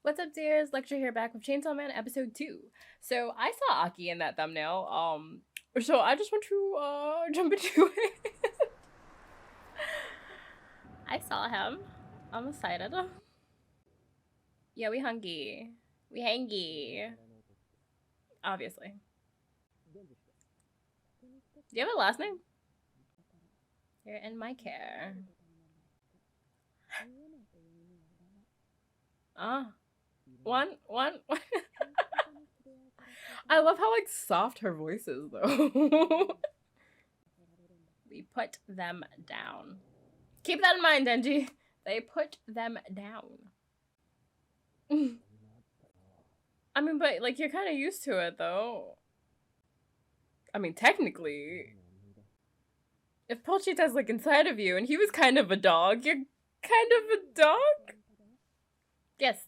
What's up, dears? Lecture here, back with Chainsaw Man episode 2. So I saw Aki in that thumbnail, so I just want to jump into it. I saw him. I'm excited. Yeah, we hungry. We hangy. Obviously. Do you have a last name? You're in my care. One. I love how, like, soft her voice is, though. We put them down. Keep that in mind, Denji. They put them down. I mean, but, like, you're kind of used to it, though. I mean, technically, if Polchita's, like, inside of you, and he was kind of a dog, you're kind of a dog? Yes.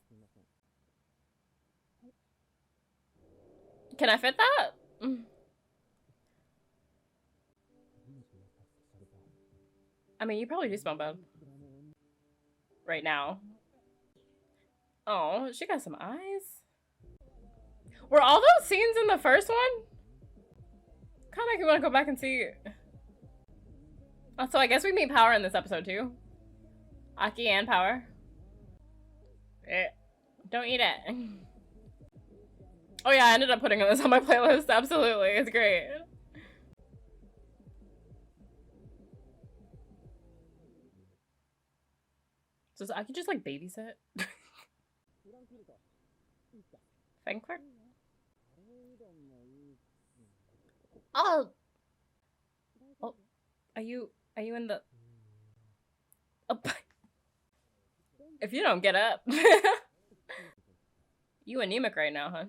Can I fit that? I mean, you probably do smell bad. Right now. Oh, she got some eyes. Were all those scenes in the first one? Kinda make me want to go back and see. Oh, so I guess we meet Power in this episode too. Aki and Power. Don't eat it. Oh yeah, I ended up putting this on my playlist. Absolutely, it's great. So I could just like babysit. Frankfurt? Oh. Oh. Are you in the? Oh. If you don't get up. You anemic right now, huh?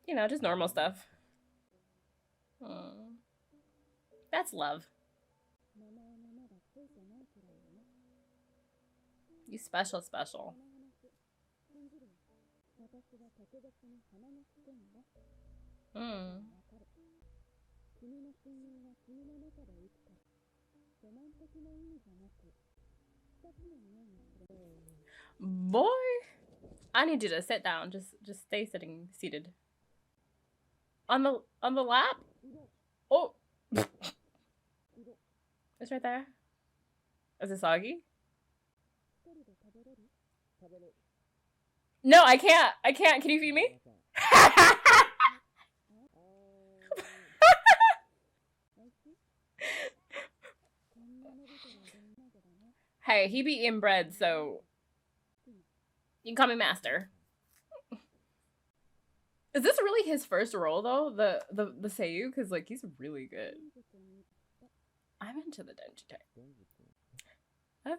You know, just normal stuff. That's love. You special. Boy, I need you to sit down. Just stay seated. On the lap? Oh. It's right there. Is it soggy? No, I can't. Can you feed me? Hey, he be inbred, so you can call me master. Is this really his first role though? The Seiyu? Because like he's really good. I'm into the Denji type. Huh?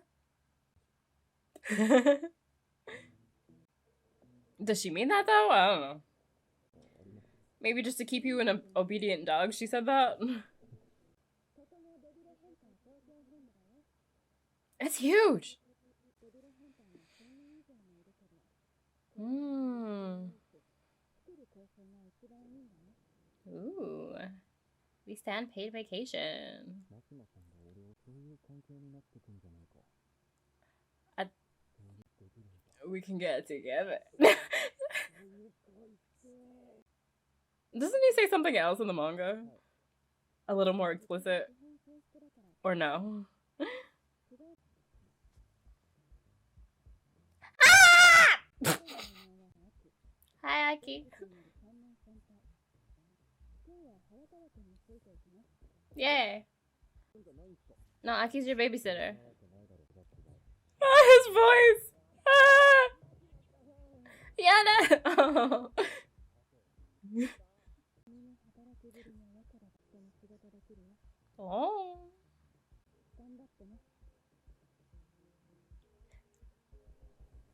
Does she mean that though? I don't know. Maybe just to keep you an obedient dog, she said that. It's huge. Ooh. We stand paid vacation. We can get together. Doesn't he say something else in the manga? A little more explicit? Or no? Ah! Hi, Aki. Yay. No, Aki's your babysitter. His voice! Ah! Yana! Oh. Oh.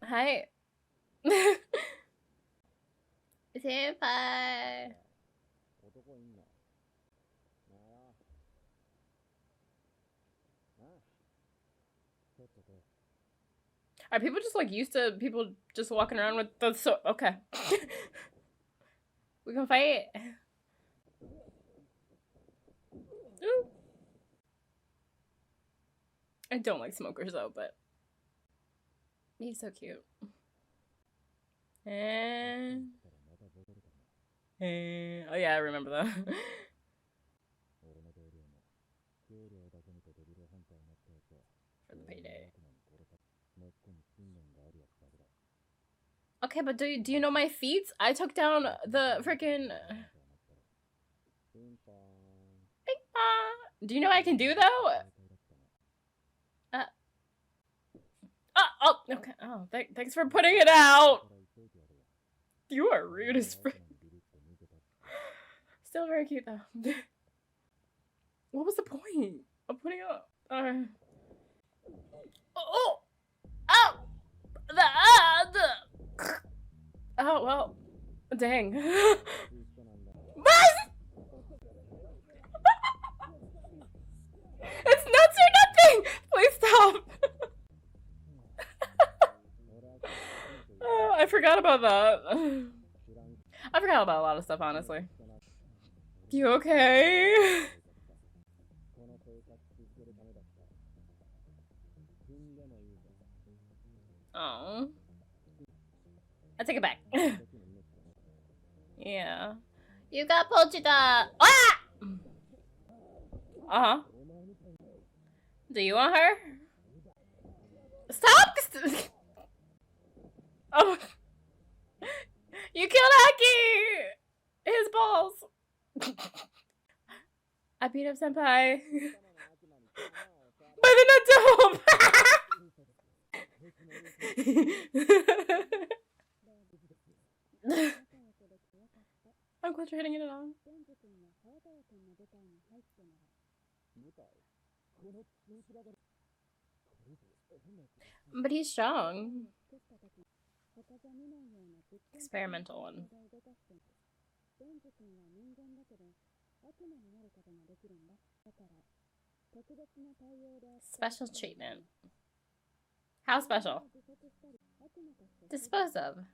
Hi. Senpai. Are people just like used to people just walking around with the okay. We can fight. Ooh. I don't like smokers though, but He's so cute. And... oh yeah, I remember that. For the payday. Okay, but do you know my feats? I took down the freaking... Bing bong. Do you know what I can do though? Oh, okay. Oh, thanks for putting it out. You are rude as frick. Still very cute though. What was the point of putting it out? Oh, oh well, dang. It's nuts or nothing. Please stop. I forgot about that. I forgot about a lot of stuff, honestly. You okay? Oh. I take it back. Yeah. You got Pochita! Ah! Uh-huh. Do you want her? Stop! Oh. You killed Aki! His balls! I beat up Senpai. But they're not dope! I'm glad you're hitting it on. But he's strong. Experimental one. Special treatment. How special? Dispose of.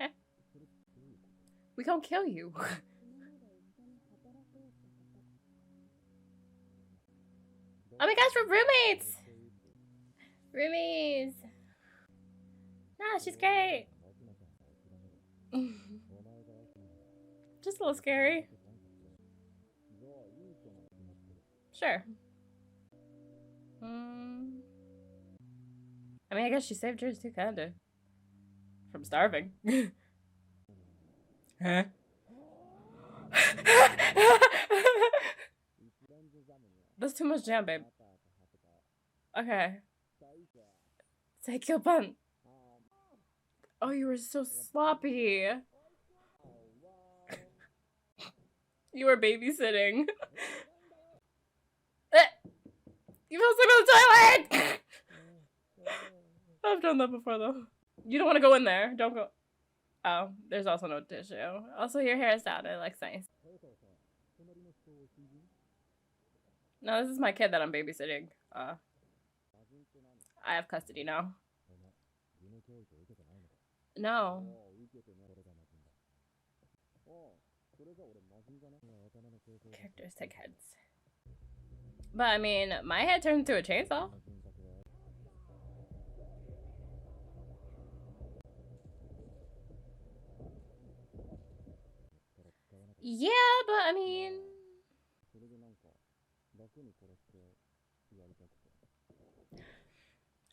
Okay. We gonna kill you. Oh my gosh, we're roommates! Roomies! Nah, she's great. Just a little scary. Sure. I mean, I guess she saved yours too, kinda. From starving. Huh? That's too much jam, babe. Okay. Take your bun. Oh, you were so sloppy. You were babysitting. You fell asleep on the toilet! I've done that before, though. You don't want to go in there. Don't go. Oh, there's also no tissue. Also, your hair is down. It looks nice. No, this is my kid that I'm babysitting. I have custody now. No. Characters take heads. But I mean, my head turned into a chainsaw. Yeah, but I mean...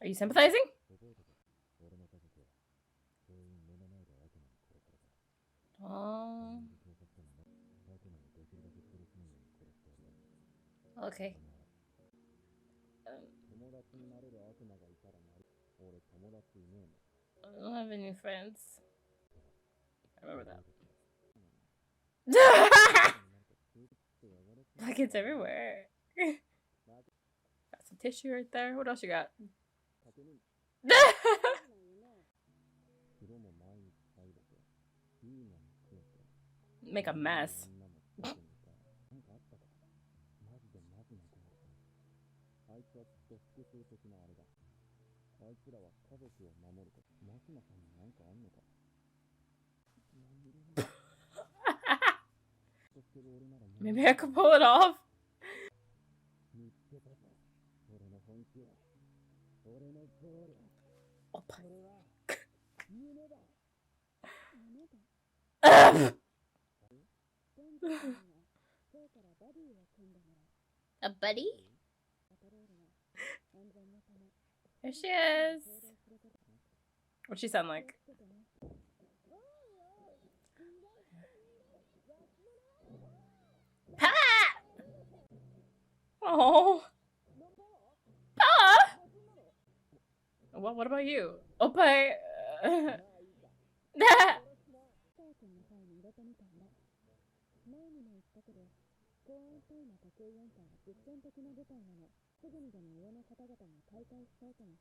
Are you sympathizing? Oh. Okay. I don't have any friends. I remember that. Like it's everywhere. Got some tissue right there. What else you got? Make a mess. Maybe I could pull it off. A buddy? There she is. What'd she sound like? Pa! Oh. Pa! Well, what about you? Oppa.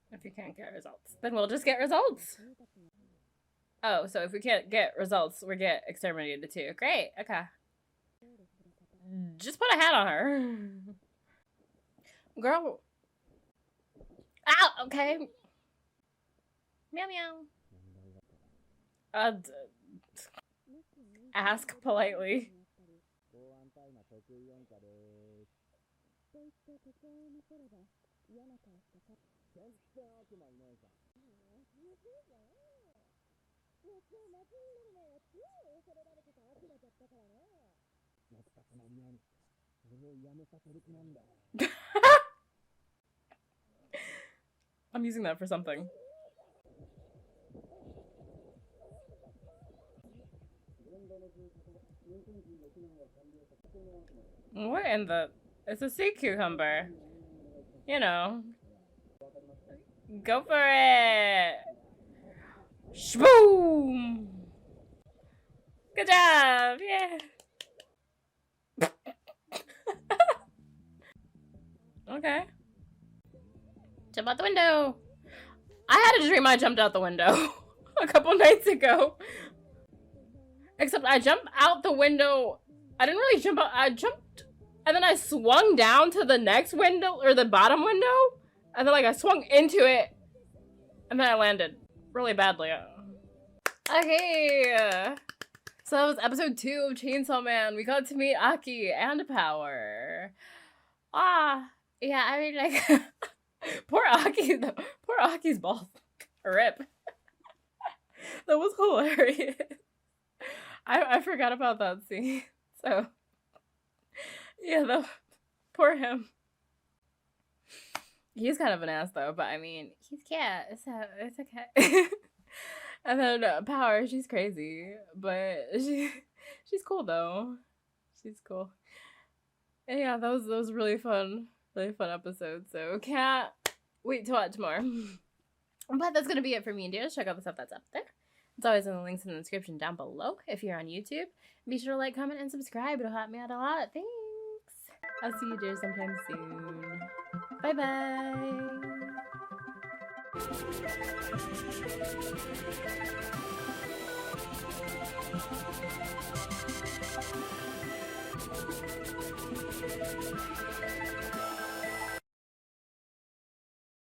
If you can't get results, then we'll just get results. Oh, so if we can't get results, we get exterminated too. Great, okay. Just put a hat on her. Girl. Ow, okay. Meow meow. Ask politely. I'm using that for something. What in the... It's a sea cucumber. You know. Go for it! Shboom! Good job! Yeah! Okay. Jump out the window! I had a dream I jumped out the window a couple nights ago. Except I jumped out the window. I didn't really jump out. I jumped and then I swung down to the next window, or the bottom window. And then like I swung into it. And then I landed really badly. Okay. So that was episode 2 of Chainsaw Man. We got to meet Aki and Power. Yeah, I mean, like, poor Aki, though. Poor Aki's balls. Rip. That was hilarious. I forgot about that scene. So, yeah, poor him. He's kind of an ass, though, but I mean, he's cat, so it's okay. And then Power, she's crazy, but she's cool, though. She's cool. And yeah, that was really fun episode, so can't wait to watch more. But that's gonna be it for me and Dana. Check out the stuff that's up there. It's always in the links in the description down below if you're on YouTube. Be sure to like, comment, and subscribe. It'll help me out a lot. Thanks. I'll see you dear sometime soon. Bye-bye.